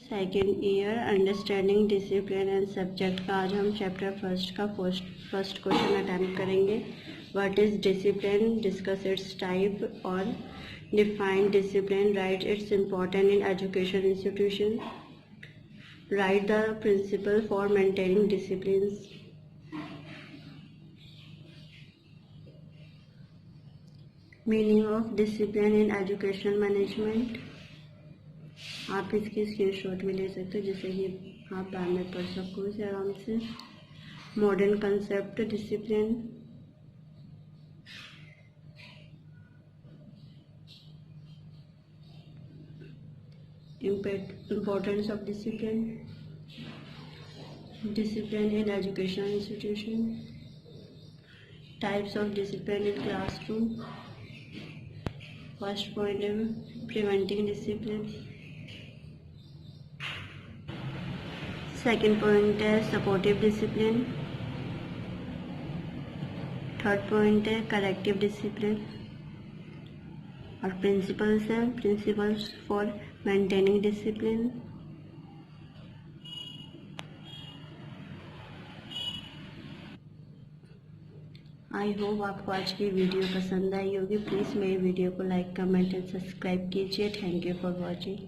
Second year understanding discipline and subject का आज हम चैप्टर फर्स्ट का फर्स्ट क्वेश्चन अटैम्प्ट करेंगे। What is discipline, discuss its type और define discipline, write its important in education institution, write the principle for maintaining discipline. Meaning of discipline in educational management. आप इसकी screenshot भी ले सकते हो जिससे कि आप बाद में पढ़ सको इसे आराम से। Modern concept discipline, importance of discipline, discipline in educational institution, types of discipline in classroom. First point है प्रिवेंटिंग डिसिप्लिन, सेकेंड पॉइंट है सपोर्टिव डिसिप्लिन, थर्ड पॉइंट है करेक्टिव डिसिप्लिन और प्रिंसिपल्स है principles for maintaining discipline. I hope आपको आज की video पसंद आई होगी। प्लीज़ मेरी वीडियो को लाइक, कमेंट एंड सब्सक्राइब कीजिए। Thank you for watching.